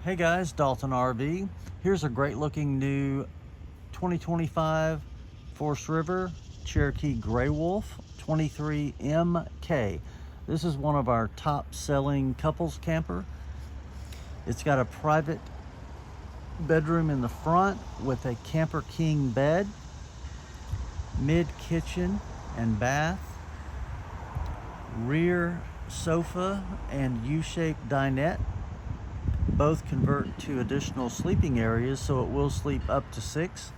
Hey guys, Dalton RV. Here's a great looking new 2025 Forest River Cherokee Grey Wolf 23MK. This is one of our top selling couples camper. It's got a private bedroom in the front with a Camper King bed, mid kitchen and bath, rear sofa and U-shaped dinette. Both convert to additional sleeping areas, so it will sleep up to 6.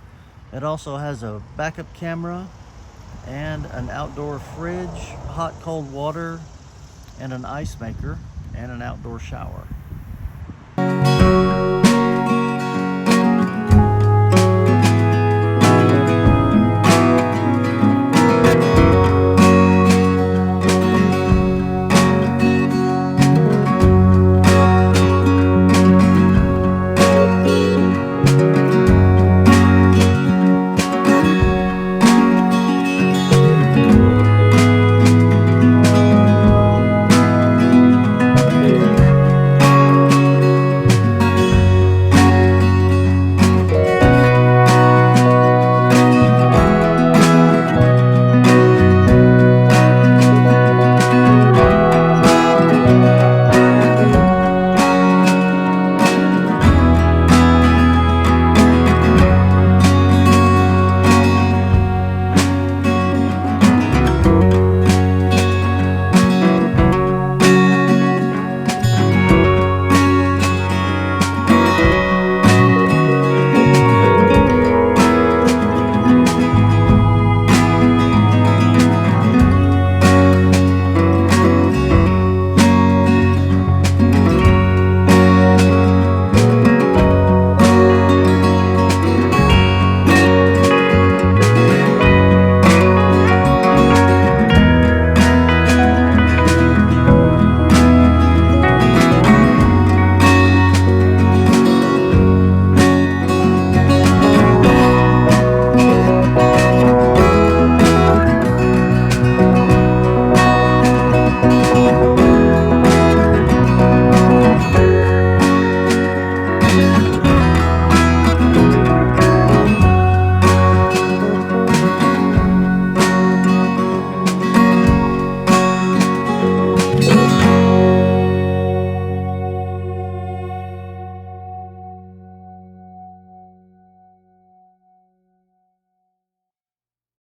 It also has a backup camera and an outdoor fridge, hot cold water, and an ice maker, and an outdoor shower.